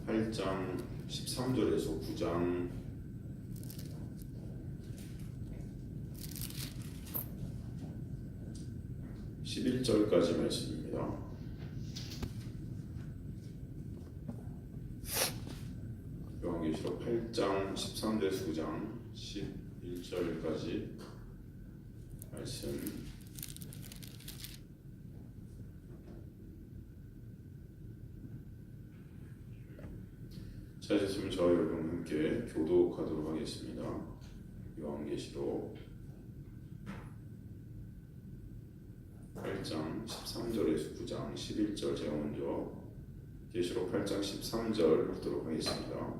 8장 13절에서 9장 11절까지 말씀입니다. 요한계시록 8장 13절에서 9장 11절까지 말씀. 찾으셨으면 저와 여러분 함께 교독하도록 하겠습니다. 요한계시록 8장 13절에서 9장 11절, 제가 먼저 계시록 8장 13절 읽도록 하겠습니다.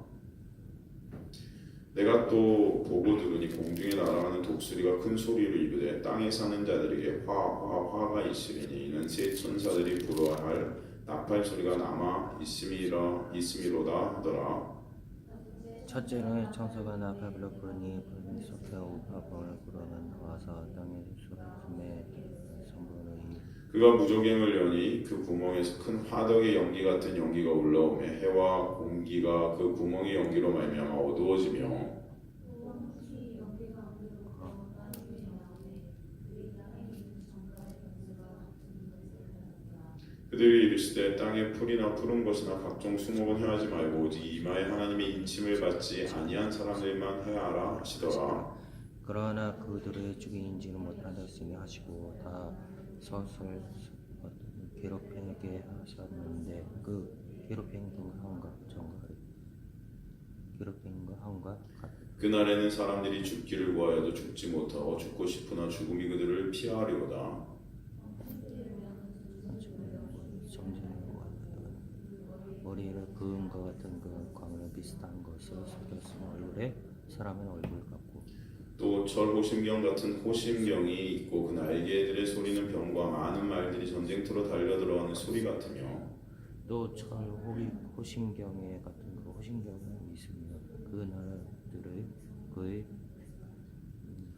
내가 또 보고 들으니 공중에 날아가는 독수리가 큰 소리로 이르되 땅에 사는 자들에게 화가 있으리니 이는 세 천사들이 불어할 나팔 소리가 남아 있음이로다 하더라. 첫째는 천사가 나팔불을 부르니 불이 솟아 우파봉을 불어는 와서 땅에 쏟아짐에 성분의 그가 무저갱을 여니 그 구멍에서 큰 화덕의 연기 같은 연기가 올라오며 해와 공기가 그 구멍의 연기로 말미암아 어두워지며 그들이 이르시되 땅에 풀이나 푸른 것이나 각종 수목은 행하지 말고 오직 이마에 하나님의 인침을 받지 아니한 사람들만 행하라 하시더라. 그러나 그들의 죽이지는 못하였으니 하시고 다 서슬 괴롭히게 하셨는데 그 괴롭히는 거 하온가 그날에는 사람들이 죽기를 구하여도 죽지 못하고 죽고 싶으나 죽음이 그들을 피하리로다. 머리를 그은 것 같은 그 광을 비슷한 것을 속였으며 얼굴에 사람의 얼굴 같고 또 철호심경 같은 호심경이 있고 그 날개들의 소리는 병과 많은 말들이 전쟁터로 달려들어가는 소리 같으며 또 호심경에 같은 그 호심경이 있으며 그 나라들의 그의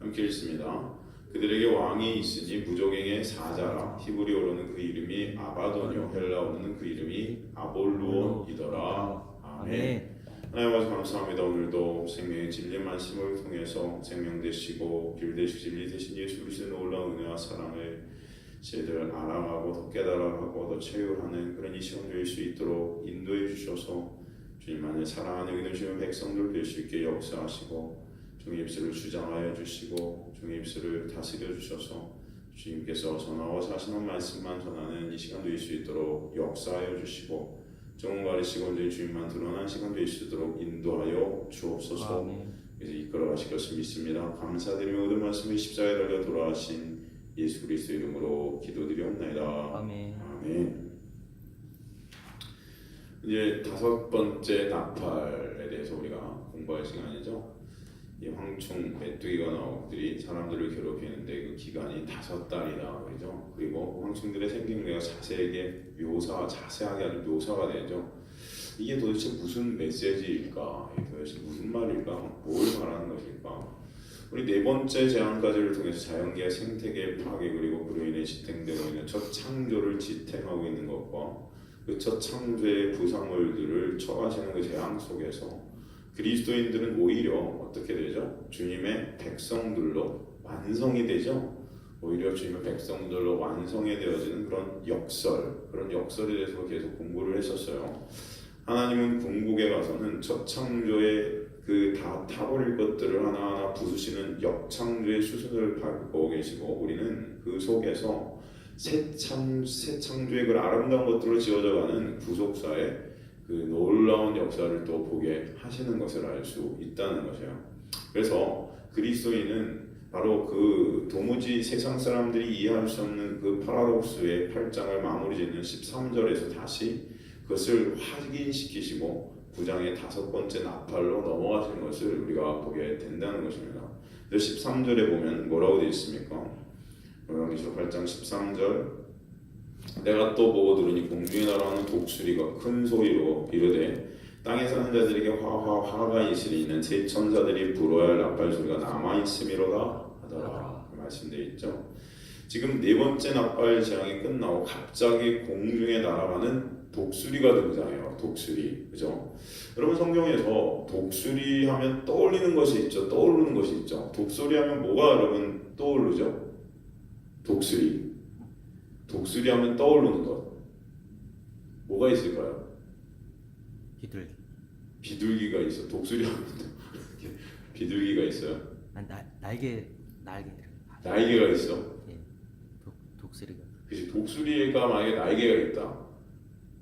함께 읽습니다. 그들에게 왕이 있으니 무저갱의 사자라. 히브리어로는 그 이름이 아바도뇨, 헬라어로는 그 이름이 아볼루온이더라. 아멘. 하나님 아버지 감사합니다. 오늘도 생명의 진리 말씀을 통해서 생명 되시고 길 되시고 진리 되신 예수 그리스도의 놀라운 은혜와 사랑을 저희들 알아가고 더 깨달아가고 더 체육하는 그런 이 시간 될 수 있도록 인도해 주셔서 주님만을 사랑하는 믿으시는 백성들 될 수 있게 역사하시고 종의 입술을 주장하여 주시고 종의 입술을 다스려 주셔서 주님께서 전하고 사시는 말씀만 전하는 이 시간 될 수 있도록 역사하여 주시고 정원 가르치고 저희 주님만 드러난 시간 될 수 있도록 인도하여 주옵소서. 그래서 이끌어 가실 것을 믿습니다. 감사드리며 모든 말씀을 십자가에 달려 돌아가신 예수 그리스도 이름으로 기도드리옵나이다. 아멘. 아멘. 이제 5번째 나팔에 대해서 우리가 공부할 시간이죠. 이 황충 메뚜기가 나오들이 사람들을 괴롭히는데 그 기간이 5달이다 그러죠. 그리고 황충들의 생김새가 자세하게 아주 묘사가 되죠. 이게 도대체 무슨 메시지일까? 이게 도대체 무슨 말일까? 뭘 말하는 것일까? 우리 4번째 제안까지를 통해서 자연계의 생태계 파괴 그리고 그로 인해 지탱되고 있는 첫 창조를 지탱하고 있는 것과 그 첫 창조의 부산물들을 처하시는 그 재앙 속에서 그리스도인들은 오히려 어떻게 되죠? 주님의 백성들로 완성이 되죠. 오히려 주님의 백성들로 완성이 되어지는 그런 역설에 대해서 계속 공부를 했었어요. 하나님은 궁극에 가서는 첫 창조의 그 다 타버릴 것들을 하나하나 부수시는 역창조의 수순을 밟고 계시고 우리는 그 속에서 새 창조의 그 아름다운 것들로 지어져가는 구속사의 그 놀라운 역사를 또 보게 하시는 것을 알 수 있다는 것이에요. 그래서 그리스도인은 바로 그 도무지 세상 사람들이 이해할 수 없는 그 파라독스의 8장을 마무리 짓는 13절에서 다시 그것을 확인시키시고 9장의 5번째 나팔로 넘어가시는 것을 우리가 보게 된다는 것입니다. 그래서 13절에 보면 뭐라고 되어 있습니까? 요한계시록 8장 13절 내가 또 보고 들으니 공중에 날아가는 독수리가 큰 소리로 이르되 땅에 사는 자들에게 화가 있으리 있는 세 천사들이 불어야 할 나팔 소리가 남아있음이로다 하더라. 그 말씀되어 있죠. 지금 4번째 나팔 재앙이 끝나고 갑자기 공중에 날아가는 독수리가 등장해요. 독수리, 그죠? 여러분 성경에서 독수리 하면 떠올리는 것이 있죠. 떠오르는 것이 있죠. 독수리 하면 뭐가 여러분 떠오르죠? 독수리. 독수리 하면 떠오르는 것. 뭐가 있을까요? 비둘기. 비둘기가 있어. 독수리 하면 비둘기가 있어요. 아니 날개. 날개가 있어. 예. 독수리가. 그치. 독수리가 만약에 날개가 있다.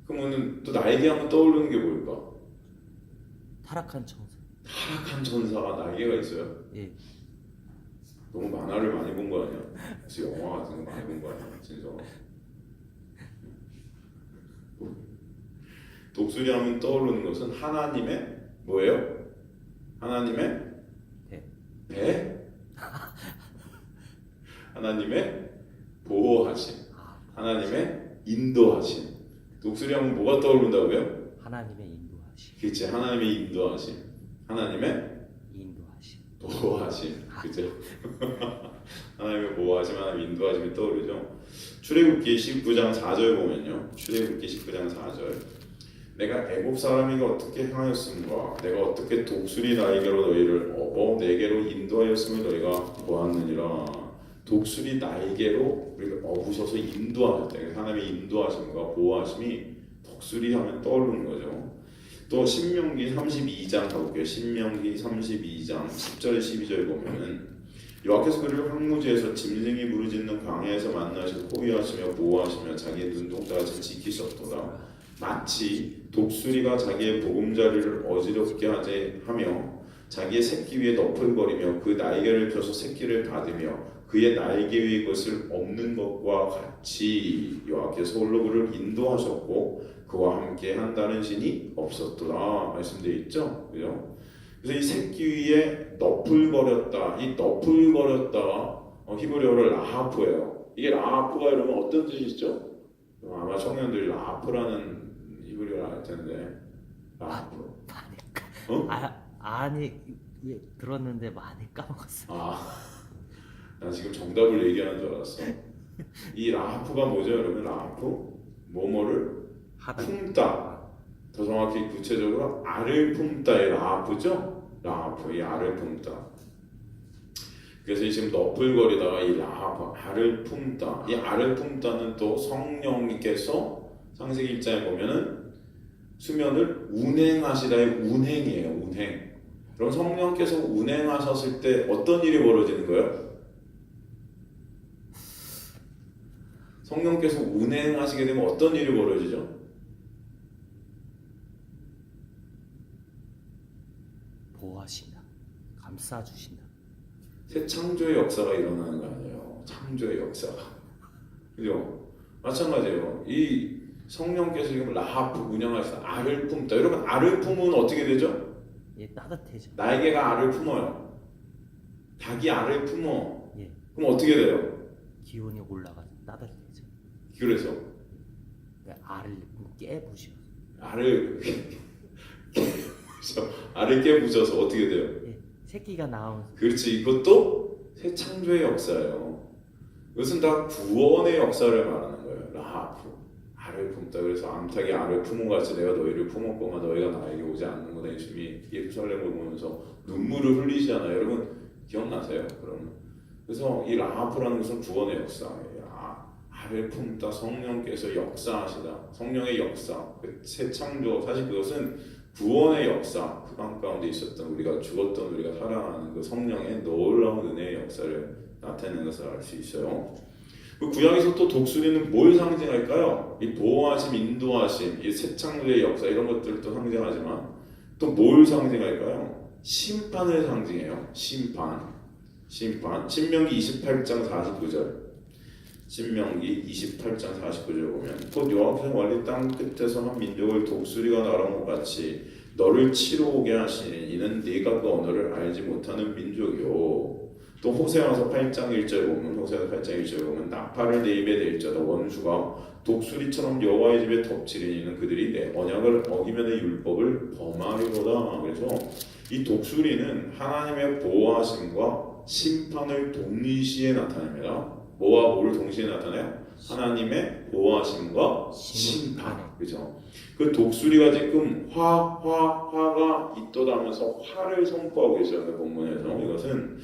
그러면은 또 날개 하면 떠오르는 게 뭘까? 타락한 천사. 타락한 천사가 날개가 있어요. 예. 너무 만화를 많이 본 거 아니야? 그래서 영화 같은 거 많이 본 거 아니야? 진짜. 독수리 하면 떠오르는 것은 하나님의 뭐예요? 하나님의 배? 하나님의 보호하심, 하나님의 인도하심. 독수리 하면 뭐가 떠오른다고요? 하나님의 인도하심. 그치, 하나님의 인도하심, 하나님의 인도하심. 보호하심, 그죠? 하나님의 보호하심, 하나님의 인도하심이 떠오르죠. 출애굽기 19장 4절 보면요, 출애굽기 19장 4절. 내가 애굽 사람에게 어떻게 행하였음과 내가 어떻게 독수리 날개로 너희를 업어 내게로 인도하였음을 너희가 보았느니라. 독수리 날개로 우리를 업으셔서 인도하셨다. 하나님의 인도하심과 보호하심이 독수리 하면 떠오르는 거죠. 또 신명기 32장 가볼게요. 신명기 32장 10절 12절 보면은 여호와께서 그를 황무지에서 짐승이 부르짖는 광야에서 만나시고 호위하시며 보호하시며 자기의 눈동자같이 지키셨도다. 마치 독수리가 자기의 보금자리를 어지럽게 하며 자기의 새끼 위에 너풀거리며 그 날개를 펴서 새끼를 받으며 그의 날개 위의 것을 없는 것과 같이 여호와께서 홀로 그를 인도하셨고 그와 함께 한다는 신이 없었더라 말씀되어 있죠. 그죠? 그래서 이 새끼 위에 너풀거렸다. 이 너풀거렸다가 히브리어로 라하프예요. 이게 라하프가 이러면 어떤 뜻이죠? 아마 청년들이 라하프라는 히브리어를 알 텐데 라하프. 아니 들었는데 많이 까먹었어요. 난 지금 정답을 얘기하는 줄 알았어. 이 라하프가 뭐죠, 여러분? 라하프? 뭐뭐를 품다. 더 정확히 구체적으로 알을 품다의 라하프죠? 라하프, 이 알을 품다. 그래서 지금 너풀거리다가 이 라하프, 알을 품다. 이 알을 품다는 또 성령님께서 창세기 1장에 보면은 수면을 운행하시다의 운행이에요. 운행. 그럼 성령께서 운행하셨을 때 어떤 일이 벌어지는 거예요? 성령께서 운행하시게 되면 어떤 일이 벌어지죠? 보호하신다. 감싸주신다. 새 창조의 역사가 일어나는 거 아니에요. 창조의 역사가. 그죠? 마찬가지예요. 이 성령께서 지금 라하프 운영하시다. 알을 품다. 여러분 알을 품으면 어떻게 되죠? 예, 따뜻해져. 날개가 알을 품어요. 닭이 알을 품어. 예. 그럼 어떻게 돼요? 기온이 올라가서 따뜻해져. 그래서 그러니까 알을 깨부셔. 알을 깨부셔서 어떻게 돼요? 예, 새끼가 나오면서. 그렇지. 이것도 새 창조의 역사예요. 이것은 다 구원의 역사를 말하는 거예요. 라하프. 알을 품다. 그래서 암탉이 알을 품은같이 내가 너희를 품었구만. 너희가 나에게 오지 않는구나. 예수님이 예루살렘을 보면서 눈물을 흘리시잖아요. 여러분 기억나세요? 그러면 그래서 이 라하프라는 것은 구원의 역사예요. 알을 품다. 성령께서 역사하시다. 성령의 역사, 새 창조. 사실 그것은 구원의 역사. 그 가운데 있었던 우리가 죽었던 우리가 살아나는 그 성령의 놀라운 은혜의 역사를 나타내는 것을 알 수 있어요. 그 구약에서 또 독수리는 뭘 상징할까요? 이 보호하심, 인도하심, 이 새 창조의 역사 이런 것들도 상징하지만 또 뭘 상징할까요? 심판을 상징해요. 심판. 신명기 28장 49절. 신명기 28장 49절 보면 곧 여호와께서 멀리 땅 끝에서 한 민족을 독수리가 날아온 것 같이 너를 치러 오게 하시니 이는 네가 그 언어를 알지 못하는 민족이요. 또 호세아서 8장 1절 보면 호세아서 8장 1절 보면 나팔을 내 입에 댈 자다 원수가 독수리처럼 여호와의 집에 덮치리니 이는 그들이 내 언약을 어기며 내 율법을 범하리로다. 그래서 이 독수리는 하나님의 보호하심과 심판을 동시에 나타냅니다. 뭐와 뭐를 동시에 나타내요? 하나님의 보호하심과 심판. 그죠? 그 독수리가 지금 화가 있도다면서 화를 선포하고 있어요. 그 본문에서. 이것은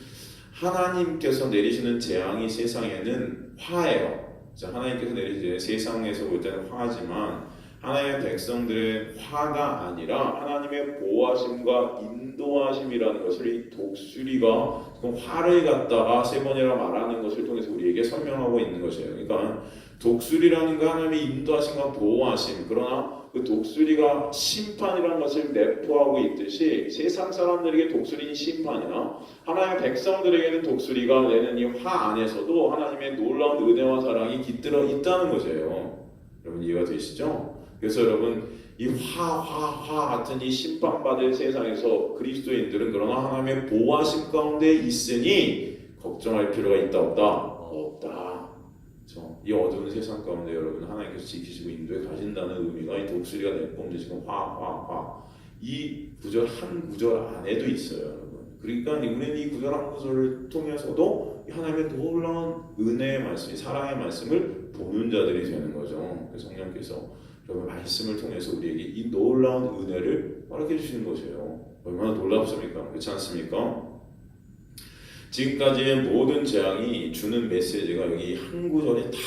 하나님께서 내리시는 재앙이 세상에는 화예요. 하나님께서 내리시는 세상에서 볼 때는 화지만 하나님의 백성들의 화가 아니라 하나님의 보호하심과 인도하심이라는 것을 이 독수리가 화를 갖다가 세 번이나 말하는 것을 통해서 우리에게 설명하고 있는 것이에요. 그러니까 독수리라는 거 하나님의 인도하심과 보호하심, 그러나 그 독수리가 심판이라는 것을 내포하고 있듯이 세상 사람들에게 독수리는 심판이나 하나님의 백성들에게는 독수리가 내는 이 화 안에서도 하나님의 놀라운 은혜와 사랑이 깃들어 있다는 것이에요. 여러분 이해가 되시죠? 그래서 여러분 이 화 같은 이 심판받을 세상에서 그리스도인들은 그러나 하나님의 보호하심 가운데 있으니 걱정할 필요가 있다 없다. 그렇죠? 이 어두운 세상 가운데 여러분 하나님께서 지키시고 인도에 가신다는 의미가 이 독수리가 내뿜는 지금 화 이 구절 한 구절 안에도 있어요, 여러분. 그러니까 우리는 이 구절 한 구절을 통해서도 하나님의 놀라운 은혜의 말씀, 사랑의 말씀을 보는 자들이 되는 거죠. 그래서 성령께서 여러분 말씀을 통해서 우리에게 이 놀라운 은혜를 허락해 주시는 것이에요. 얼마나 놀랍습니까? 그렇지 않습니까? 지금까지의 모든 재앙이 주는 메시지가 여기 한 구절에 다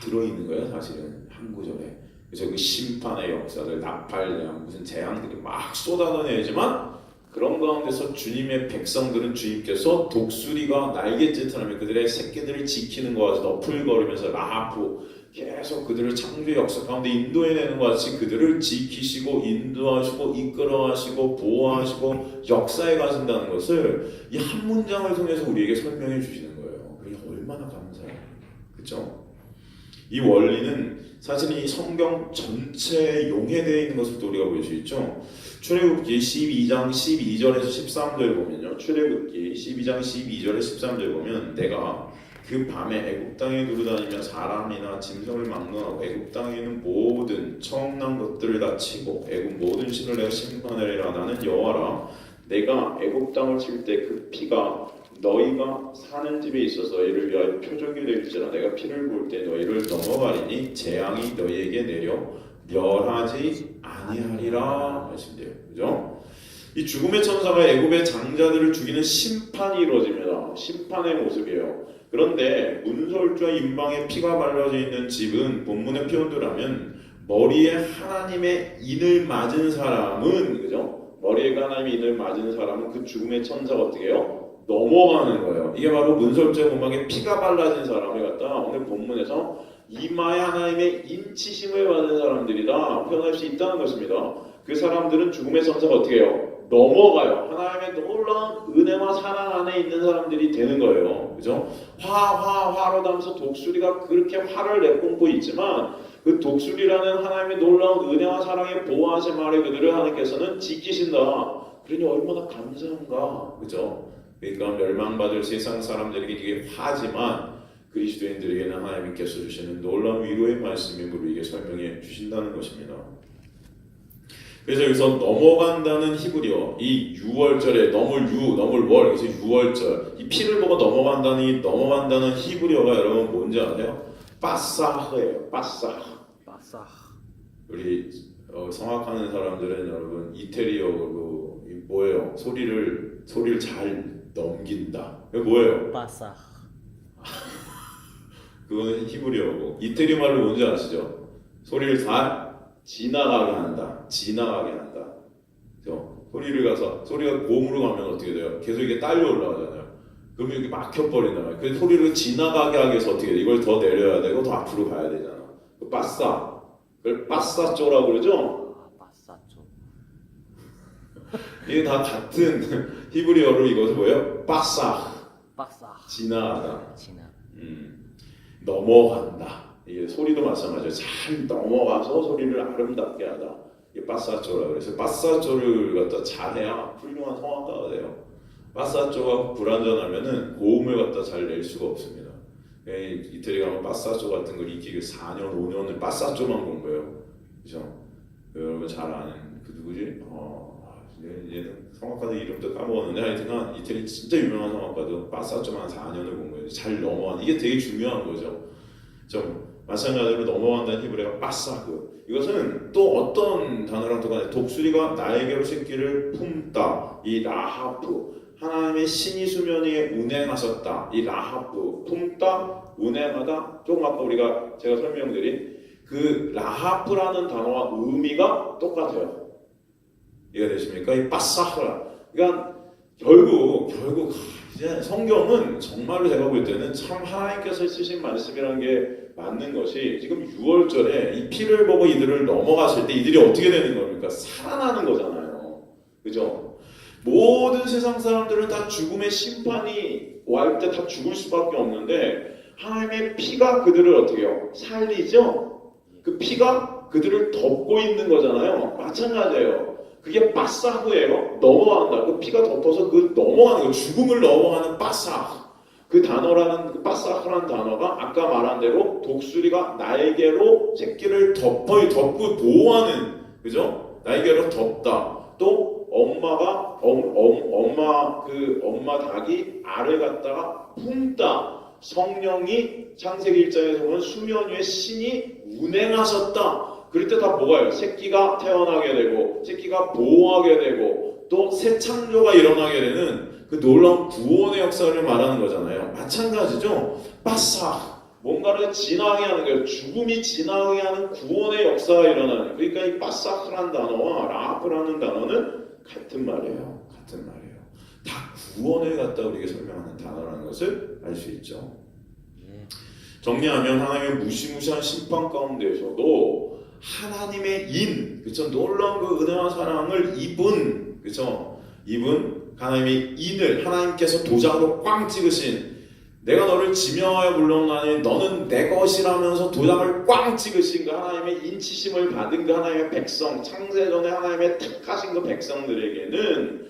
들어있는 거예요. 사실은 한 구절에. 그래서 그 심판의 역사들, 나팔, 무슨 재앙들이 막 쏟아내지만 그런 가운데서 주님의 백성들은 주님께서 독수리가 날갯짓하며 그들의 새끼들을 지키는 것과 같이 너풀거리면서 라프 계속 그들을 창조의 역사 가운데 인도해내는 것 같이 그들을 지키시고 인도하시고 이끌어가시고 보호하시고 역사에 가신다는 것을 이 한 문장을 통해서 우리에게 설명해 주시는 거예요. 그게 얼마나 감사해요. 그렇죠? 이 원리는 사실 이 성경 전체에 용해되어 있는 것을 또 우리가 볼 수 있죠. 출애굽기 12장 12절에서 13절 보면요. 출애굽기 12장 12절에 13절 보면 내가 그 밤에 애굽 땅에 두루다니며 사람이나 짐승을 막론하고 애굽 땅에 있는 모든 청난 것들을 다 치고 애굽 모든 신을 내가 심판하리라. 나는 여호와라. 내가 애굽 땅을 칠 때 그 피가 너희가 사는 집에 있어서 이를 위하여 표적이 될지라. 내가 피를 볼 때 너희를 넘어가리니 재앙이 너희에게 내려 멸하지 아니하리라 말씀돼요. 그죠? 이 죽음의 천사가 애굽의 장자들을 죽이는 심판이 이루어집니다. 심판의 모습이에요. 그런데 문설주와 인방에 피가 발라져 있는 집은 본문의 표현대로라면 머리에 하나님의 인을 맞은 사람은, 그죠? 머리에 하나님의 인을 맞은 사람은 그 죽음의 천사가 어떻게 해요? 넘어가는 거예요. 이게 바로 문설주의 문방에 피가 발라진 사람을 갖다 오늘 본문에서 이마에 하나님의 인치심을 받은 사람들이다 표현할 수 있다는 것입니다. 그 사람들은 죽음의 천사가 어떻게 해요? 넘어가요. 하나님의 놀라운 은혜와 사랑 안에 있는 사람들이 되는 거예요. 그죠? 화로 담아서 독수리가 그렇게 화를 내뿜고 있지만 그 독수리라는 하나님의 놀라운 은혜와 사랑의 보호하심 아래 그들을 하나님께서는 지키신다. 그러니 얼마나 감사한가. 그죠? 그러니까 멸망받을 세상 사람들에게 이게 화지만 그리스도인들에게는 하나님께서 주시는 놀라운 위로의 말씀이 우리에게 설명해 주신다는 것입니다. 그래서 여기서 넘어간다는 히브리어, 이 6월절에 넘을 월, 그래서 6월절, 이 피를 보고 넘어간다는 히브리어가 여러분 뭔지 아세요? 빠사흐예요. 빠사흐. 우리 성악하는 사람들은 여러분 이태리어로 뭐예요? 소리를 잘 넘긴다. 이거 뭐예요? 빠사. 그거는 히브리어고 이태리 말로 뭔지 아시죠? 소리를 다 지나가게 한다. 소리가 고음으로 가면 어떻게 돼요? 계속 이게 딸려 올라가잖아요. 그러면 이렇게 막혀버린단 말이에요. 그래서 소리를 지나가게 하기 위해서 어떻게 돼? 이걸 더 내려야 되고 더 앞으로 가야 되잖아. 빠싸. 그걸 빠싸쪼라고 그러죠? 빠싸쪼. 이게 다 같은 히브리어로 이것은 뭐예요? 빠싸. 지나가다. 넘어간다. 이게 소리도 마찬가지예요. 잘 넘어가서 소리를 아름답게 하다. 이게 빠싸쪼라 그래서 빠싸쪼를 갖다 잘해야 훌륭한 성악가가 돼요. 빠싸쪼가 불완전하면은 고음을 갖다 잘 낼 수가 없습니다. 이태리 가면 빠싸쪼 같은 걸 익히기 4년, 5년을 빠싸쪼만 본 거예요. 그죠? 여러분 잘 아는 그 누구지? 얘는 성악가들 이름도 까먹었는데 하여튼간 이태리 진짜 유명한 성악가도 빠싸쪼만 4년을 본 거예요. 잘 넘어가는 이게 되게 중요한 거죠. 좀 마찬가지로 넘어간다는 히브리어가 빠사흐. 이것은 또 어떤 단어랑 똑같아요. 독수리가 나에게로 새끼를 품다. 이 라하프. 하나님의 신이 수면 위에 운행하셨다. 이 라하프. 품다, 운행하다. 조금 아까 제가 설명드린 그 라하프라는 단어와 의미가 똑같아요. 이해가 되십니까? 이 빠사흐라. 그러니까 결국 이제 성경은 정말로 제가 볼 때는 참 하나님께서 쓰신 말씀이라는 게 맞는 것이 지금 6월절에 이 피를 보고 이들을 넘어갔을 때 이들이 어떻게 되는 겁니까? 살아나는 거잖아요. 그죠? 모든 세상 사람들은 다 죽음의 심판이 올 때 다 죽을 수밖에 없는데 하나님의 피가 그들을 어떻게 해요? 살리죠? 그 피가 그들을 덮고 있는 거잖아요. 마찬가지예요. 그게 빠사흐예요. 넘어간다. 그 피가 덮어서 그 넘어가는 거, 죽음을 넘어가는 빠사흐. 그 단어라는 그 빠사흐라는 단어가 아까 말한 대로 독수리가 날개로 새끼를 덮고 보호하는, 그죠? 날개로 덮다. 또 엄마 닭이 알을 갖다가 품다. 성령이 창세기 1장에서 보면 수면 위에 신이 운행하셨다. 그럴 때 다 뭐가요? 새끼가 태어나게 되고 새끼가 보호하게 되고 또 새 창조가 일어나게 되는 그 놀라운 구원의 역사를 말하는 거잖아요. 마찬가지죠. 빠사 뭔가를 진화하게 하는 거예요. 죽음이 진화하게 하는 구원의 역사가 일어나는. 그러니까 이 빠사크라는 단어와 라하프라는 단어는 같은 말이에요. 같은 말이에요. 다 구원을 갖다 우리에게 설명하는 단어라는 것을 알 수 있죠. 정리하면 하나님의 무시무시한 심판 가운데에서도 하나님의 그쵸? 놀라운 그 은혜와 사랑을 그쵸? 하나님의 인을 하나님께서 도장으로 꽝 찍으신, 내가 너를 지명하여 불렀나니 너는 내 것이라면서 도장을 꽝 찍으신 그 하나님의 인치심을 받은 그 하나님의 백성, 창세전에 하나님의 택하신 그 백성들에게는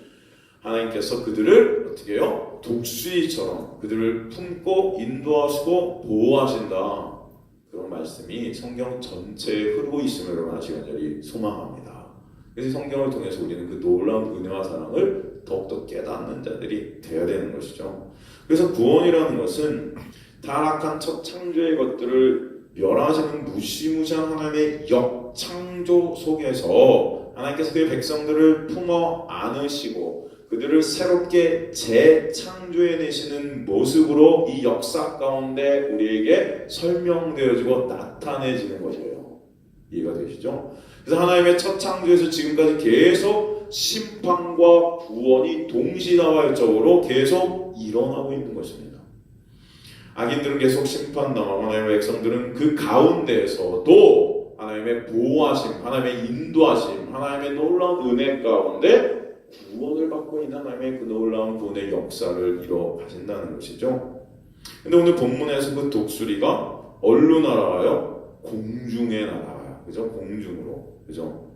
하나님께서 그들을 어떻게 해요? 독수리처럼 그들을 품고 인도하시고 보호하신다. 그런 말씀이 성경 전체에 흐르고 있음을 여러분 아시기 간절히 소망합니다. 그래서 성경을 통해서 우리는 그 놀라운 은혜와 사랑을 더욱더 깨닫는 자들이 되어야 되는 것이죠. 그래서 구원이라는 것은 타락한 첫 창조의 것들을 멸하시는 무시무시한 하나님의 역창조 속에서 하나님께서 그의 백성들을 품어 안으시고 그들을 새롭게 재창조해내시는 모습으로 이 역사 가운데 우리에게 설명되어지고 나타내지는 것이에요. 이해가 되시죠? 그래서 하나님의 첫 창조에서 지금까지 계속 심판과 구원이 동시다발적으로 계속 일어나고 있는 것입니다. 악인들은 계속 심판당하고 하나님의 백성들은 그 가운데에서도 하나님의 보호하심, 하나님의 인도하심, 하나님의 놀라운 은혜 가운데 구원을 받고 있는 하나님의 그 놀라운 구원의 역사를 이뤄 가신다는 것이죠. 근데 오늘 본문에서 그 독수리가 어디로 날아가요? 공중에 날아가요. 그죠? 공중으로. 그죠?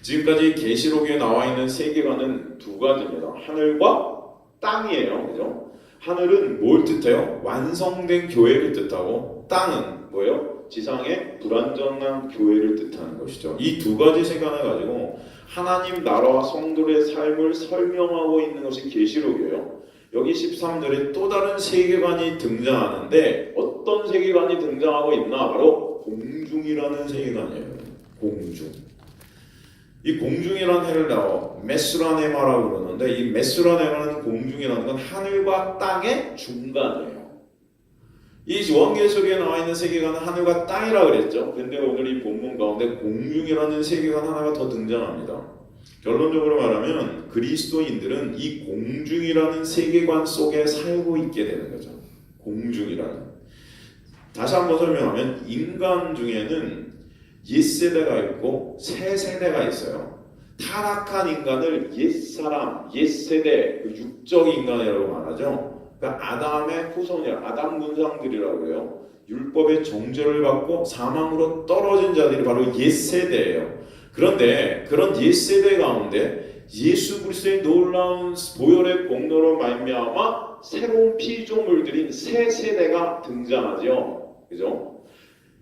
지금까지 계시록에 나와 있는 세계관은 두 가지입니다. 하늘과 땅이에요. 그죠? 하늘은 뭘 뜻해요? 완성된 교회를 뜻하고 땅은 뭐예요? 지상의 불완전한 교회를 뜻하는 것이죠. 이 두 가지 세계관을 가지고 하나님 나라와 성도의 삶을 설명하고 있는 것이 계시록이에요. 여기 13절에 또 다른 세계관이 등장하는데 어떤 세계관이 등장하고 있나? 바로 공중이라는 세계관이에요. 공중. 이 공중이라는 헬라어 메스라네마라고 그러는데 이 메스라네마는 공중이라는 건 하늘과 땅의 중간이에요. 이 요한계시록에 나와 있는 세계관은 하늘과 땅이라고 그랬죠. 근데 오늘 이 본문 가운데 공중이라는 세계관 하나가 더 등장합니다. 결론적으로 말하면 그리스도인들은 이 공중이라는 세계관 속에 살고 있게 되는 거죠. 공중이라는. 다시 한번 설명하면 인간 중에는 옛세대가 있고 새세대가 있어요. 타락한 인간을 옛사람, 옛세대, 그 육적 인간이라고 말하죠. 그러니까 아담의 후손이라 아담 군상들이라고 해요. 율법의 정죄를 받고 사망으로 떨어진 자들이 바로 옛세대예요. 그런데 그런 옛세대 가운데 예수 그리스도의 놀라운 보혈의 공로로 말미암아 새로운 피조물들인 새 세대가 등장하죠. 그죠?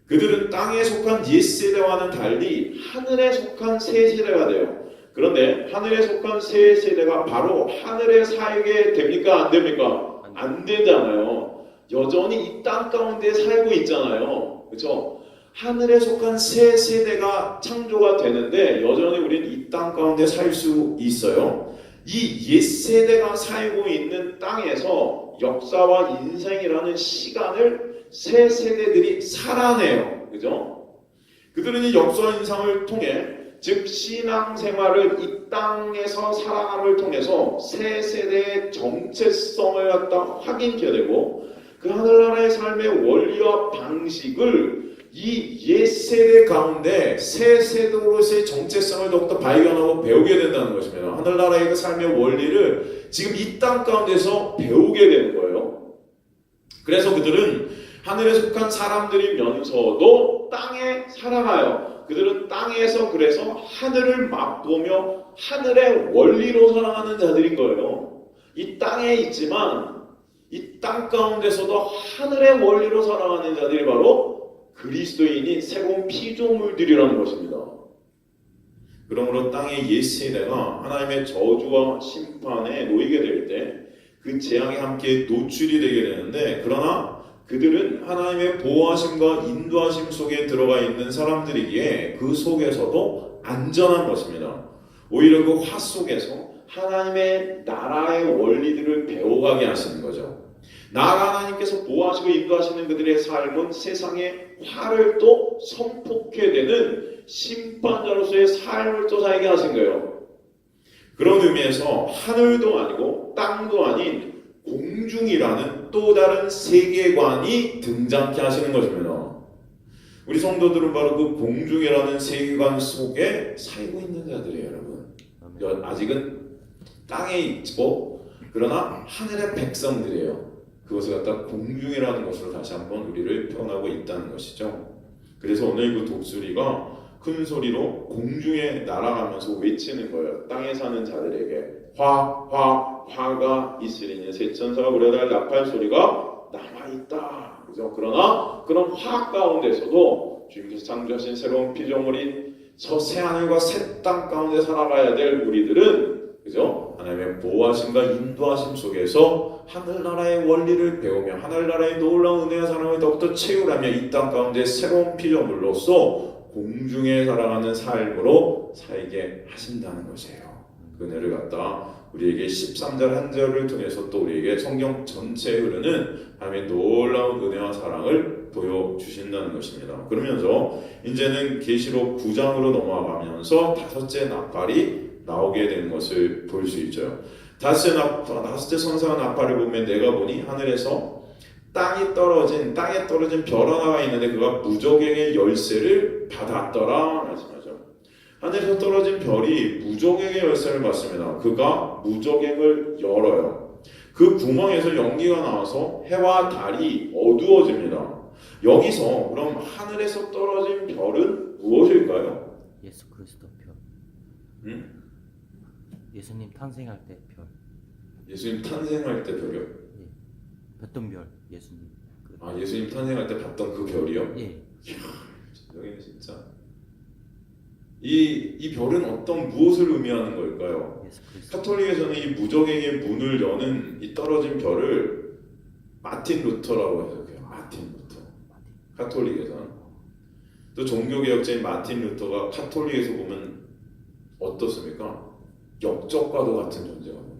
그들은 땅에 속한 옛세대와는 달리 하늘에 속한 새 세대가 돼요. 그런데 하늘에 속한 새 세대가 바로 하늘에 살게 됩니까? 안 됩니까? 안 되잖아요. 여전히 이 땅 가운데 살고 있잖아요. 그렇죠? 하늘에 속한 새 세대가 창조가 되는데 여전히 우리는 이 땅 가운데 살 수 있어요. 이 옛 세대가 살고 있는 땅에서 역사와 인생이라는 시간을 새 세대들이 살아내요. 그죠? 그들은 이 역사와 인생을 통해, 즉 신앙생활을 이 땅에서 살아남을 통해서 새 세대의 정체성을 갖다 확인케 되고, 그 하늘나라의 삶의 원리와 방식을 이 옛 세대 가운데 새 세대로서의 정체성을 더욱더 발견하고 배우게 된다는 것입니다. 하늘나라의 그 삶의 원리를 지금 이 땅 가운데서 배우게 되는 거예요. 그래서 그들은 하늘에 속한 사람들이면서도 땅에 살아가요. 그들은 땅에서 그래서 하늘을 맛보며 하늘의 원리로 살아가는 자들인 거예요. 이 땅에 있지만 이 땅 가운데서도 하늘의 원리로 살아가는 자들이 바로 그리스도인인 새로운 피조물들이라는 것입니다. 그러므로 땅의 옛 세대가 하나님의 저주와 심판에 놓이게 될 때 그 재앙에 함께 노출이 되게 되는데, 그러나 그들은 하나님의 보호하심과 인도하심 속에 들어가 있는 사람들이기에 그 속에서도 안전한 것입니다. 오히려 그 화 속에서 하나님의 나라의 원리들을 배워가게 하시는 거죠. 나아가 하나님께서 보호하시고 인도하시는 그들의 삶은 세상의 화를 또 선포케 되는 심판자로서의 삶을 또 살게 하신 거예요. 그런 의미에서 하늘도 아니고 땅도 아닌 공중이라는 또 다른 세계관이 등장케 하시는 것입니다. 우리 성도들은 바로 그 공중이라는 세계관 속에 살고 있는 자들이에요, 여러분. 아직은 땅에 있고 그러나 하늘의 백성들이에요. 그것을 갖다 공중이라는 것으로 다시 한번 우리를 표현하고 있다는 것이죠. 그래서 오늘 그 독수리가 큰 소리로 공중에 날아가면서 외치는 거예요. 땅에 사는 자들에게 화가 있으리니 새 천사가 부려달 나팔 소리가 남아있다. 그죠? 그러나 그런 화 가운데서도 주님께서 창조하신 새로운 피조물인 저 새 하늘과 새 땅 가운데 살아가야 될 우리들은, 그죠? 하나님의 보호하심과 인도하심 속에서 하늘나라의 원리를 배우며 하늘나라의 놀라운 은혜와 사랑을 더욱더 채우라며 이 땅 가운데 새로운 피조물로서 공중에 살아가는 삶으로 살게 하신다는 것이에요. 그 은혜를 갖다 우리에게 13절 한 절을 통해서 또 우리에게 성경 전체에 흐르는 하나님의 놀라운 은혜와 사랑을 보여주신다는 것입니다. 그러면서 이제는 계시록 9장으로 넘어가면서 다섯째 나팔이 나오게 되는 것을 볼 수 있죠. 다섯째 선상의 나팔을 보면 내가 보니 하늘에서 땅에 떨어진 별 하나가 있는데 그가 무저갱의 열쇠를 받았더라 말씀하죠. 하늘에서 떨어진 별이 무저갱의 열쇠를 받습니다. 그가 무저갱을 열어요. 그 구멍에서 연기가 나와서 해와 달이 어두워집니다. 여기서 그럼 하늘에서 떨어진 별은 무엇일까요? 예수 그리스도 별. 응? 예수님 탄생할 때 별. 예수님 탄생할 때 별이요? 예. 봤던 별. 예수님. 예수님 탄생할 때 봤던 그 별이요? 예. 여기는 진짜 이 별은 어떤 무엇을 의미하는 걸까요? 예수 그리스도. 카톨릭에서는 이 무저갱의 문을 여는 이 떨어진 별을 마틴 루터라고 해석해요. 마틴 루터. 카톨릭에서는. 또 종교개혁자인 마틴 루터가 카톨릭에서 보면 어떻습니까? 역적과도 같은 존재거든요.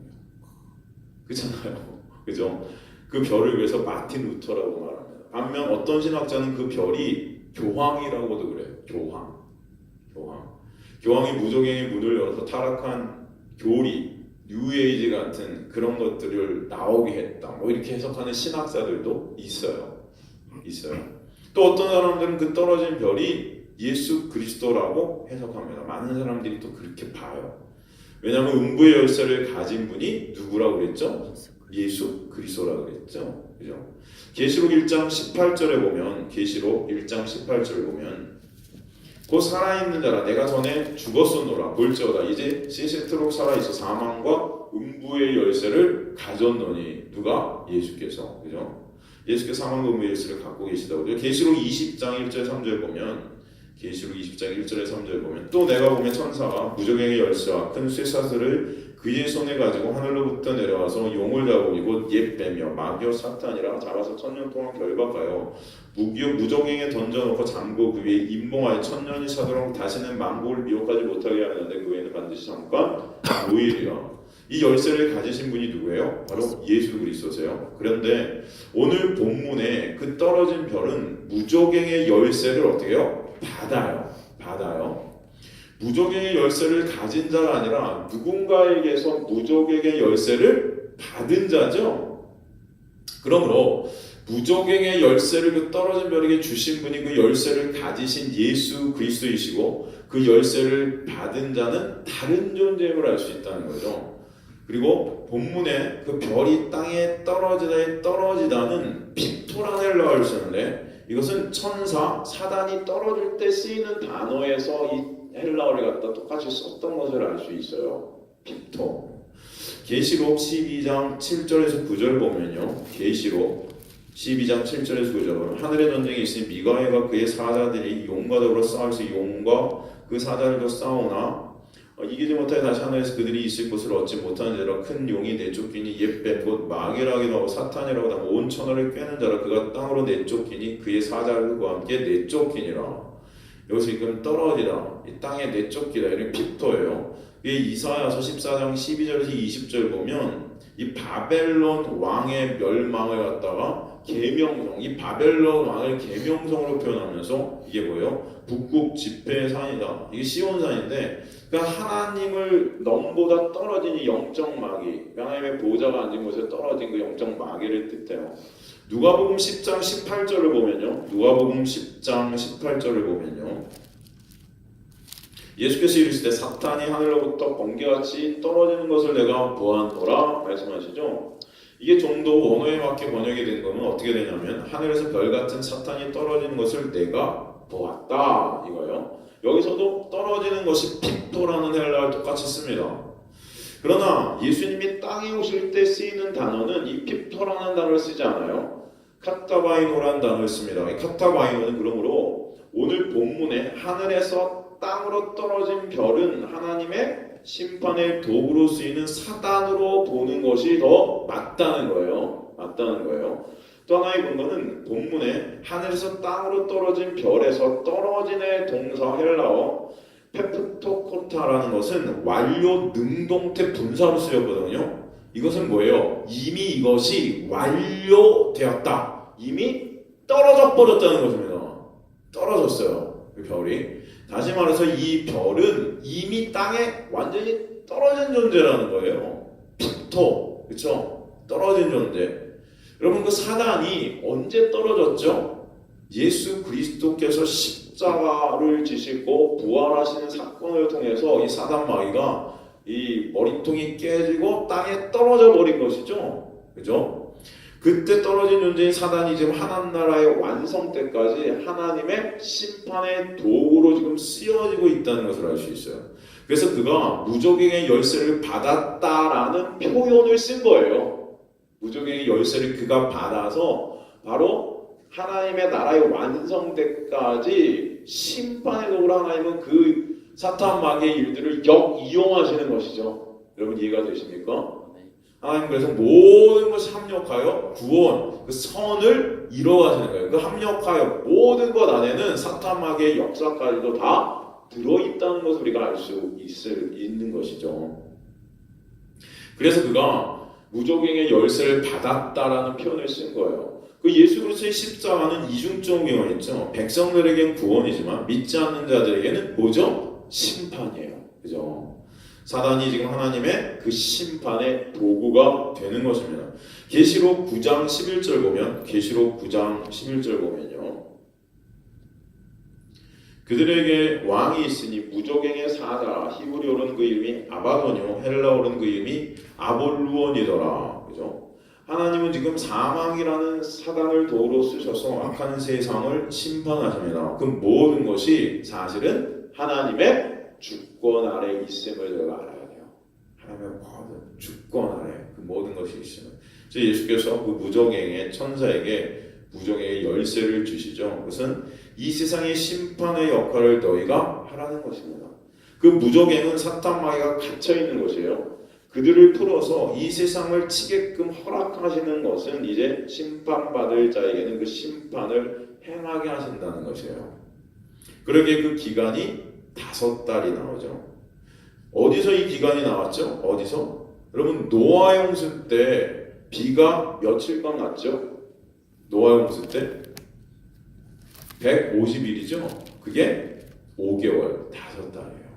그렇잖아요. 그죠? 그 별을 위해서 마틴 루터라고 말합니다. 반면 어떤 신학자는 그 별이 교황이라고도 그래요. 교황이 무저갱의 문을 열어서 타락한 교리, 뉴에이지 같은 그런 것들을 나오게 했다. 뭐 이렇게 해석하는 신학자들도 있어요. 또 어떤 사람들은 그 떨어진 별이 예수 그리스도라고 해석합니다. 많은 사람들이 또 그렇게 봐요. 왜냐하면 음부의 열쇠를 가진 분이 누구라고 그랬죠? 예수 그리스도라고 그랬죠. 그죠? 계시록 1장 18절에 보면 곧 살아있는 자라 내가 전에 죽었었노라 볼지어다 이제 세세토록 살아있어 사망과 음부의 열쇠를 가졌노니 누가? 예수께서. 그죠? 예수께서 사망과 음부의 열쇠를 갖고 계시다고 그죠? 계시록 20장 1절 3절 보면 또 내가 보면 천사가 무저갱의 열쇠와 큰 쇠사슬을 그의 손에 가지고 하늘로부터 내려와서 용을 잡고 이곳 옛 뱀이여 마귀여 사탄이라 잡아서 1000년 동안 결박하여 무적행에 던져놓고 잠고 그 위에 임봉하여 1000년이 차도록 다시는 만국을 미혹하지 못하게 하는데 그 외에는 반드시 잠깐 노일이라. 이 열쇠를 가지신 분이 누구예요? 바로 예수 그리스도세요. 그런데 오늘 본문에 그 떨어진 별은 무적행의 열쇠를 어떻게 해요? 받아요. 무적행의 열쇠를 가진 자가 아니라 누군가에게서 무적행의 열쇠를 받은 자죠. 그러므로 무적행의 열쇠를 그 떨어진 별에게 주신 분이 그 열쇠를 가지신 예수 그리스도이시고 그 열쇠를 받은 자는 다른 존재임을 알 수 있다는 거죠. 그리고 본문에 그 별이 땅에 떨어지다는 픽토란 헬라어를 쓰는데 이것은 천사, 사단이 떨어질 때 쓰이는 단어에서 이 헬라어를 갖다 똑같이 썼던 것을 알 수 있어요. 픽토. 계시록 12장 7절에서 9절 보면요. 계시록 12장 7절에서 9절 보면 하늘의 전쟁이 있으니 미가엘과 그의 사자들이 용과 더불어 싸워서 용과 그 사자들도 싸우나 이기지 못하여 다시 하늘에서 그들이 있을 곳을 얻지 못하는 자라 큰 용이 내쫓기니 옛뱀 곧 마귀라기도 하고 사탄이라고 하고 온 천하를 꿰는 자라 그가 땅으로 내쫓기니 그의 사자들과 함께 내쫓기니라. 여기서 지금 떨어지다, 이 땅에 내쫓기다 이런 픽토예요. 이게 이사야서 14장 12절에서 20절 보면 이 바벨론 왕의 멸망을 갖다가 계명성, 이 바벨론 왕을 계명성으로 표현하면서 이게 뭐예요? 북극 지폐의 산이다. 이게 시온산인데 그러니까 하나님을 넘보다 떨어진 이 영적 마귀, 하나님의 보좌가 앉은 곳에 떨어진 그 영적 마귀를 뜻해요. 누가복음 10장 18절을 보면요. 누가복음 10장 18절을 보면요. 예수께서 이르실 때 사탄이 하늘로부터 번개같이 떨어지는 것을 내가 보았노라 말씀하시죠. 이게 좀 더 원어에 맞게 번역이 된 거는 어떻게 되냐면 하늘에서 별같은 사탄이 떨어지는 것을 내가 보았다 이거예요. 여기서도 떨어지는 것이 픽토라는 헬라어를 똑같이 씁니다. 그러나 예수님이 땅에 오실 때 쓰이는 단어는 이 픽토라는 단어를 쓰지 않아요. 카타바이노라는 단어를 씁니다. 이 카타바이노는 그러므로 오늘 본문에 하늘에서 땅으로 떨어진 별은 하나님의 심판의 도구로 쓰이는 사단으로 보는 것이 더 맞다는 거예요. 또 하나의 근거는 본문에 하늘에서 땅으로 떨어진 별에서 떨어진의 동사 헬라어 페프토코타라는 것은 완료 능동태 분사로 쓰였거든요. 이것은 뭐예요? 이미 이것이 완료되었다. 이미 떨어져 버렸다는 것입니다. 떨어졌어요. 그 별이. 다시 말해서 이 별은 이미 땅에 완전히 떨어진 존재라는 거예요. 픽토, 그렇죠? 떨어진 존재. 여러분 그 사단이 언제 떨어졌죠? 예수 그리스도께서 십자가를 지시고 부활하시는 사건을 통해서 이 사단 마귀가 이 머리통이 깨지고 땅에 떨어져 버린 것이죠. 그죠? 그때 떨어진 존재인 사단이 지금 하나님 나라의 완성 때까지 하나님의 심판의 도구로 지금 쓰여지고 있다는 것을 알 수 있어요. 그래서 그가 무적행의 열쇠를 받았다라는 표현을 쓴 거예요. 무적행의 열쇠를 그가 받아서 바로 하나님의 나라의 완성 때까지 심판의 도구로 하나님은 그 사탄 마귀의 일들을 역이용하시는 것이죠. 여러분 이해가 되십니까? 하나님 그래서 모든 것이 합력하여 구원, 그 선을 이루어가시는 거예요. 그 합력하여 모든 것 안에는 사탄 마귀의 역사까지도 다 들어있다는 것을 우리가 알 수 있는 것이죠. 그래서 그가 무적행의 열쇠를 받았다라는 표현을 쓴 거예요. 그 예수 그리스도의 십자가는 이중적인 있죠. 백성들에게는 구원이지만 믿지 않는 자들에게는 뭐죠? 심판이에요. 그죠? 사단이 지금 하나님의 그 심판의 도구가 되는 것입니다. 계시록 9장 11절 보면 계시록 9장 11절 보면요. 그들에게 왕이 있으니 무적행의 사자 히브리어로는 그 이름이 아바돈이요 헬라어로는 그 이름이 아볼루온이더라. 그죠? 하나님은 지금 사망이라는 사단을 도구로 쓰셔서 악한 세상을 심판하십니다. 그 모든 것이 사실은 하나님의 주권 아래 있음을 저희가 알아야 돼요. 하나님의 모든 주권 아래 그 모든 것이 있음을. 예수께서 그 무적행의 천사에게 무적행의 열쇠를 주시죠. 그것은 이 세상의 심판의 역할을 너희가 하라는 것입니다. 그 무적행은 사탄 마귀가 갇혀 있는 것이에요. 그들을 풀어서 이 세상을 치게끔 허락하시는 것은 이제 심판받을 자에게는 그 심판을 행하게 하신다는 것이에요. 그러기에 그 기간이 5달이 나오죠. 어디서 이 기간이 나왔죠? 어디서? 여러분 노아 홍수 때 비가 며칠간 났죠? 노아 홍수 때 150일이죠. 그게 5개월, 5달이에요.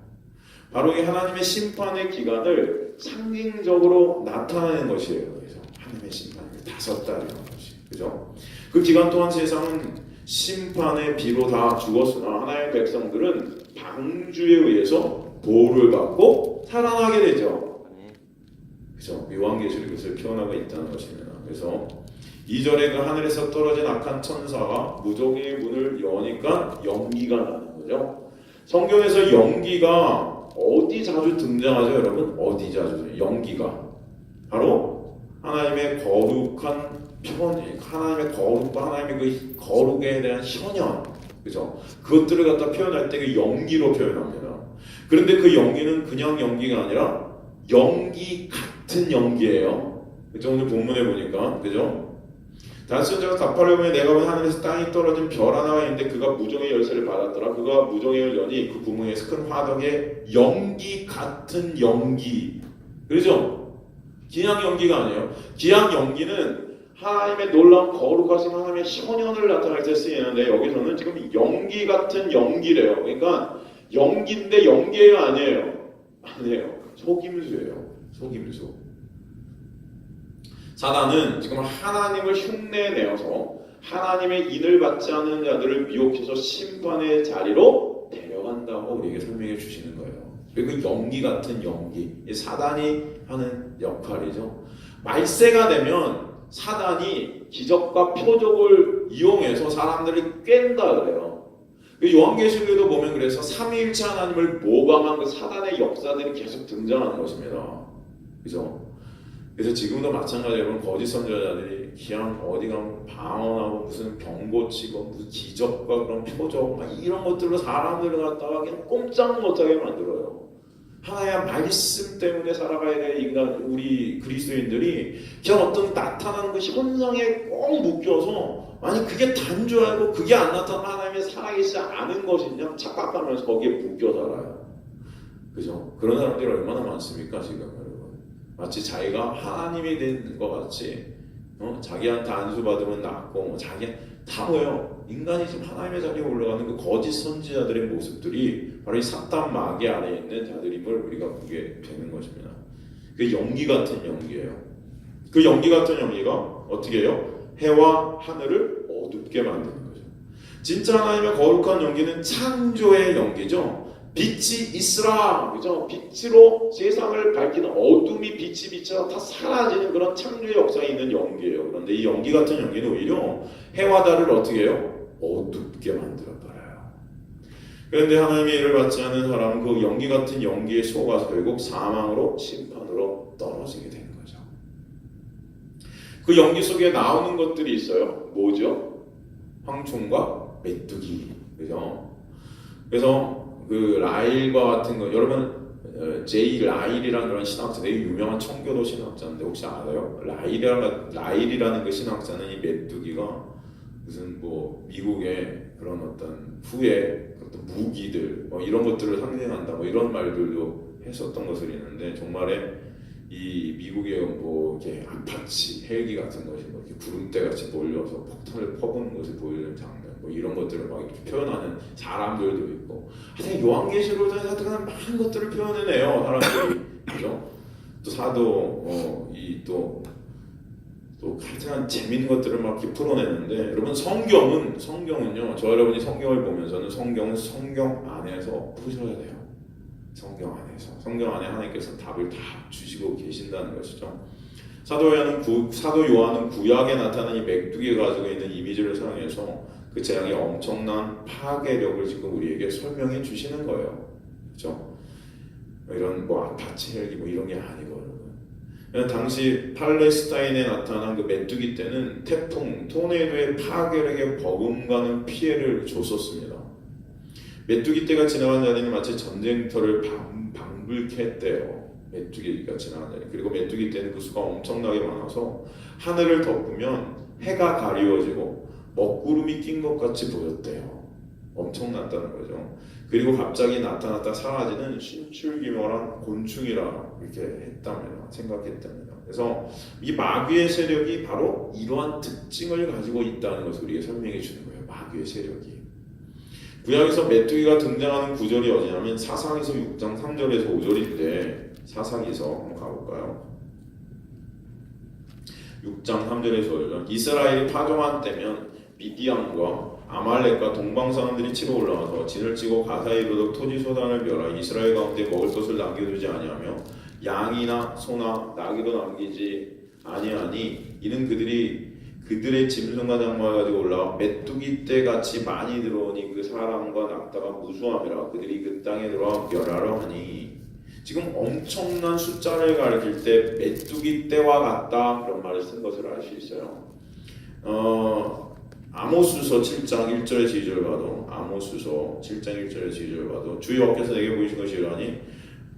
바로 이 하나님의 심판의 기간을 상징적으로 나타내는 것이에요. 그래서 하나님의 심판이 5달이라는 것이, 그죠? 그 기간 동안 세상은 심판의 비로 다 죽었으나 하나님의 백성들은 방주에 의해서 보호를 받고 살아나게 되죠. 그죠? 요한계시록 그것을 표현하고 있다는 것입니다. 그래서 2절에 그 하늘에서 떨어진 악한 천사가 무적의 문을 여니까 연기가 나는 거죠. 성경에서 연기가 어디 자주 등장하죠, 여러분? 어디 자주? 연기가 바로 하나님의 거룩한 표현, 하나님의 거룩과 하나님의 그 거룩에 대한 현현, 그죠? 그것들을 갖다 표현할 때 그 연기로 표현합니다. 그런데 그 연기는 그냥 연기가 아니라 연기 같은 연기예요. 그죠? 오늘 본문에 보니까, 그죠? 다시 제가 답하려 보면 내가 본 하늘에서 땅이 떨어진 별 하나가 있는데 그가 무정의 열쇠를 받았더라. 그가 무정의 열쇠니 그 구멍에서 큰 화덕에 연기 같은 연기. 그렇죠? 기양 연기가 아니에요. 기양 연기는 하나님의 놀라운 거룩하신 하나님의 현현을 나타낼 때 쓰이는데 여기서는 지금 연기 같은 연기래요. 그러니까 연기인데 연기가 아니에요. 아니에요. 속임수예요. 속임수. 사단은 지금 하나님을 흉내내어서 하나님의 인을 받지 않는 자들을 미혹해서 심판의 자리로 데려간다고 우리에게 설명해 주시는 거예요. 그리고 연기 같은 연기, 사단이 하는 역할이죠. 말세가 되면 사단이 기적과 표적을 이용해서 사람들을 깬다 그래요. 요한계시록에도 보면 그래서 삼위일체 하나님을 모방한 그 사단의 역사들이 계속 등장하는 것입니다. 그죠? 그래서 지금도 마찬가지로 거짓 선지자들이 그냥 어디 가면 방언하고 무슨 병 고치고 무슨 기적과 그런 표적 막 이런 것들로 사람들을 갖다가 그냥 꼼짝 못하게 만들어요. 하나의 말씀 때문에 살아가야 될 인간, 우리 그리스도인들이 그냥 어떤 나타나는 그 현상에 꼭 묶여서 만약 그게 단 줄 알고 그게 안 나타나면 하나님의 살아계시지 않은 것이냐 착각하면서 거기에 묶여 살아요. 그죠? 그런 사람들이 얼마나 많습니까 지금 여러분? 마치 자기가 하나님이 된 것 같이 자기한테 안수 받으면 낫고 자기 다 뭐예요? 인간이 지금 하나님의 자리에 올라가는 그 거짓 선지자들의 모습들이 바로 이 사탄 마귀 안에 있는 자들임을 우리가 보게 되는 것입니다. 그 연기 같은 연기예요. 그 연기 같은 연기가 어떻게 해요? 해와 하늘을 어둡게 만드는 거죠. 진짜 하나님의 거룩한 연기는 창조의 연기죠. 빛이 있으라, 그죠? 빛으로 세상을 밝히는 어둠이 빛이라 다 사라지는 그런 창조의 역사에 있는 연기예요. 그런데 이 연기 같은 연기는 오히려 해와 달을 어떻게 해요? 어둡게 만들어버려요. 그런데 하나님의 일을 받지 않는 사람은 그 연기 같은 연기에 속아서 결국 사망으로 심판으로 떨어지게 되는 거죠. 그 연기 속에 나오는 것들이 있어요. 뭐죠? 황충과 메뚜기, 그죠? 그래서 그 라일과 같은 거, 여러분 제이 라일이라는 그런 신학자, 되게 유명한 청교도 신학자인데 혹시 알아요? 라일이라는 그 신학자는 이 메뚜기가 무슨 뭐 미국의 그런 어떤 후에 어떤 무기들 뭐 이런 것들을 상징한다 뭐 이런 말들도 했었던 것을 있는데 정말에 이 미국의 뭐 이렇게 아파치 헬기 같은 것이 뭐 이렇게 구름대 같이 몰려서 폭탄을 퍼부는 것을 보여주는 장면 뭐 이런 것들을 막 이렇게 표현하는 사람들도 있고 하여튼 요한계시록에 하여튼 많은 것들을 표현해내요 사람들이. 그죠? 또 사도 또 하여튼 재밌는 것들을 막 이렇게 풀어내는데 여러분 성경은요 저 여러분이 성경을 보면서는 성경은 성경 안에서 푸셔야 돼요. 성경 안에 하나님께서 답을 다 주시고 계신다는 것이죠. 사도 요한은 구약에 나타난 이 메뚜기가 가지고 있는 이미지를 사용해서 그 재앙의 엄청난 파괴력을 지금 우리에게 설명해 주시는 거예요. 그렇죠? 이런 뭐 아파치 헬기 뭐 이런 게 아니고 여러분. 당시 팔레스타인에 나타난 그 메뚜기 때는 태풍, 토네이도의 파괴력에 버금가는 피해를 줬었습니다. 메뚜기 떼가 지나간 자리는 마치 전쟁터를 방불케 했대요. 메뚜기가 지나가는. 그리고 메뚜기 때는 그 수가 엄청나게 많아서 하늘을 덮으면 해가 가리워지고 먹구름이 낀 것 같이 보였대요. 엄청났다는 거죠. 그리고 갑자기 나타났다 사라지는 신출귀몰한 곤충이라 이렇게 했답니다. 생각했답니다. 그래서 이 마귀의 세력이 바로 이러한 특징을 가지고 있다는 것을 우리에게 설명해 주는 거예요. 마귀의 세력이. 구약에서 메뚜기가 등장하는 구절이 어디냐면 사사기서 6장 3절에서 5절인데 사사기서 한번 가볼까요? 6장 3절에서 5절. 이스라엘이 파종한 때면 미디안과 아말렉과 동방 사람들이 치러 올라와서 진을 치고 가사에 이르도록 토지 소단을 멸하 이스라엘 가운데 먹을 것을 남겨두지 아니하며 양이나 소나 나귀도 남기지 아니하니 이는 그들의 짐승과 장마를 가지고 올라와 메뚜기 떼 같이 많이 들어오니 그 사람과 낙타가 무수함이라 그들이 그 땅에 들어와 멸하러 하니. 지금 엄청난 숫자를 가리킬 때 메뚜기 떼와 같다 그런 말을 쓴 것을 알 수 있어요. 아모스서 7장 1절에서 2절 봐도 아모스서 7장 1절에서 2절 봐도 주의 여호와께서 내게 보이신 것이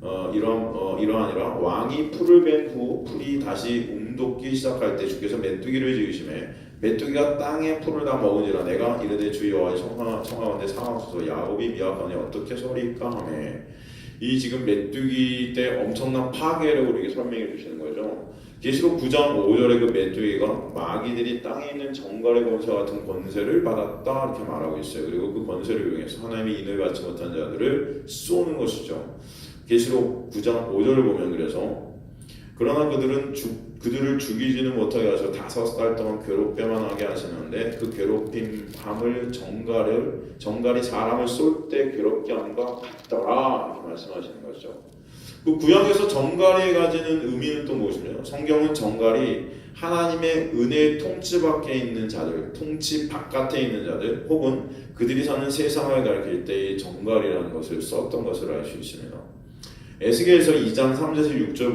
이러하니라 왕이 풀을 벤 후 풀이 다시 움돋기 시작할 때 주께서 메뚜기를 지으심에 메뚜기가 땅의 풀을 다 먹으니라 내가 이르되 주의 여호와의 청하건대 사하옵소서 야곱이 미약하니 어떻게 서리까 하매. 이 지금 메뚜기 때 엄청난 파괴를 우리에게 설명해 주시는 거죠. 계시록 9장 5절에 그 메뚜기가 마귀들이 땅에 있는 정갈의 권세 같은 권세를 받았다 이렇게 말하고 있어요. 그리고 그 권세를 이용해서 하나님의 인을 받지 못한 자들을 쏘는 것이죠. 계시록 9장 5절을 보면 그래서 그러나 그들을 죽이지는 못하게 하셔 5달 동안 괴롭게만 하게 하시는데 그 괴롭힘함을 정갈이 사람을 쏠 때 괴롭게 함과 같더라 이렇게 말씀하시는 거죠. 그 구약에서 정갈이 가지는 의미는 또 무엇이냐? 성경은 정갈이 하나님의 은혜의 통치 밖에 있는 자들, 통치 바깥에 있는 자들, 혹은 그들이 사는 세상을 가리킬 때 이 정갈이라는 것을 썼던 것을 알 수 있습니다. 에스겔서 2장 3절에서 6절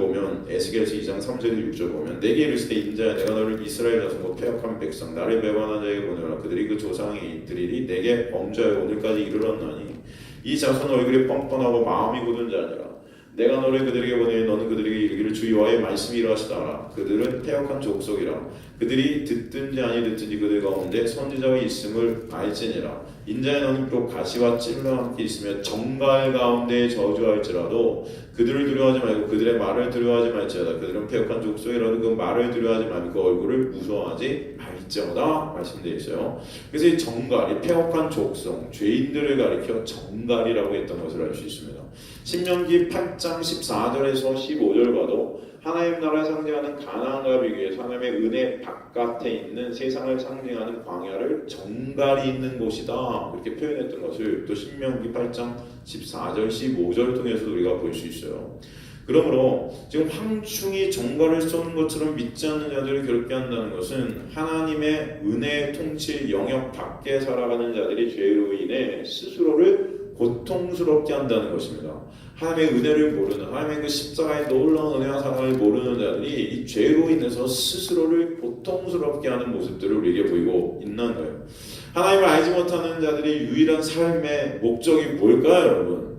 보면 내게 이르시되 인자야 내가 너를 이스라엘 자손과 패역한 백성 나를 배반한 자에게 보내라 그들이 그 조상들이 내게 범죄하여 오늘까지 이르렀나니 이 자손 얼굴이 뻔뻔하고 마음이 굳은 자니라 내가 너를 그들에게 보내니 너는 그들에게 이르기를 주 여호와의 말씀이 이러하시다라 그들은 패역한 족속이라 그들이 듣든지 아니 듣든지 그들 가운데 선지자가 있음을 알지니라 인자의 너는 비록 가시와 찔과 함께 있으며 정갈 가운데 저주할지라도 그들을 두려워하지 말고 그들의 말을 두려워하지 말지어다 그들은 패역한 족속이라도 그 말을 두려워하지 말고 그 얼굴을 무서워하지 말지어다 말씀되어 있어요. 그래서 이 정갈, 이 패역한 족속, 죄인들을 가리켜 정갈이라고 했던 것을 알 수 있습니다. 신명기 8장 14절에서 15절 봐도 하나님 나라를 상징하는 가나안과 비교해서 하나님의 은혜 바깥에 있는 세상을 상징하는 광야를 정갈이 있는 곳이다 이렇게 표현했던 것을 또 신명기 8장 14절 15절 통해서 우리가 볼 수 있어요. 그러므로 지금 황충이 정갈을 쏘는 것처럼 믿지 않는 자들을 괴롭게 한다는 것은 하나님의 은혜의 통치 영역 밖에 살아가는 자들이 죄로 인해 스스로를 고통스럽게 한다는 것입니다. 하나님의 은혜를 모르는 하나님의 그 십자가의 놀라운 은혜와 사랑을 모르는 자들이 이 죄로 인해서 스스로를 고통스럽게 하는 모습들을 우리에게 보이고 있는 거예요. 하나님을 알지 못하는 자들의 유일한 삶의 목적이 뭘까요, 여러분?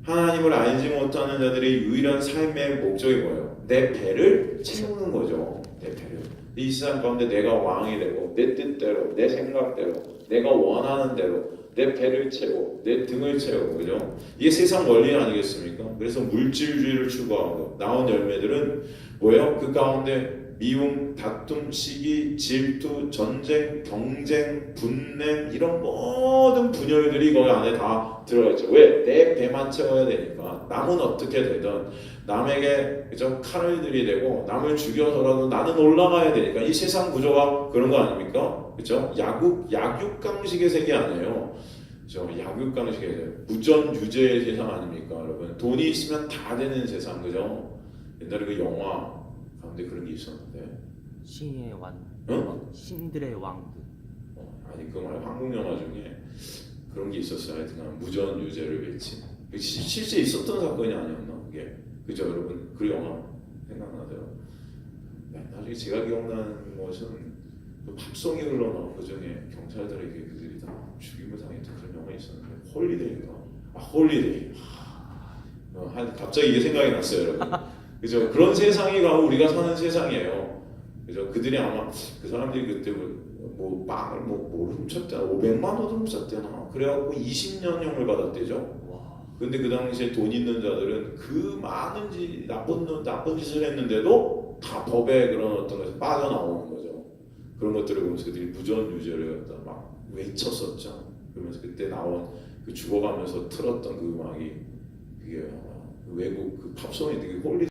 하나님을 알지 못하는 자들의 유일한 삶의 목적이 뭐예요? 내 배를 채우는 거죠. 내 배를. 이 세상 가운데 내가 왕이 되고 내 뜻대로, 내 생각대로, 내가 원하는 대로 내 배를 채우고 내 등을 채우고 그죠? 이게 세상 원리 아니겠습니까? 그래서 물질주의를 추구하고 나온 열매들은 뭐예요? 그 가운데 미움, 다툼, 시기, 질투, 전쟁, 경쟁, 분냄 이런 모든 분열들이 거기 안에 다 들어가 있죠. 왜? 내 배만 채워야 되니까. 남은 어떻게 되든 남에게 그죠? 칼을 들이대고 남을 죽여서라도 나는 올라가야 되니까. 이 세상 구조가 그런 거 아닙니까? 그죠? 약육강식의 세계 아니에요. 그죠? 약육강식의 세계. 무전유제의 세상 아닙니까, 여러분? 돈이 있으면 다 되는 세상, 그죠? 옛날에 그 영화 가운데 그런 게 있었는데. 신의 왕, 응? 신들의 왕들. 아니 그 말 한국 영화 중에 그런 게 있었어요. 하여튼 무전유제를 외친. 실제 있었던 사건이 아니었나 그게. 그죠, 여러분? 그 영화 생각나세요? 나중에 제가 기억나는 것은 그 팝송이 흘러나온 그 중에 경찰들에게 그들이 다 죽임을 당했던 그런 영화 있었는데 홀리데이인가? 홀리데이. 갑자기 이게 생각이 났어요, 여러분. 그죠? 그런 세상이 가고 우리가 사는 세상이에요. 그죠? 그들이 아마 그 사람들이 그때 뭐 빵을 뭘 훔쳤대나 500만 원을 훔쳤대나 그래갖고 20년형을 받았대죠. 와. 근데 그 당시에 돈 있는 자들은 그 많은 나쁜 짓을 했는데도 다 법에 그런 어떤 것에 빠져나오는 거죠. 그런 것들을 보면서 그들이 무전유죄를 갖다 막 외쳤었죠. 그러면서 그때 나온 그 죽어가면서 틀었던 그 음악이 그게 외국 그 팝송이 되게 홀리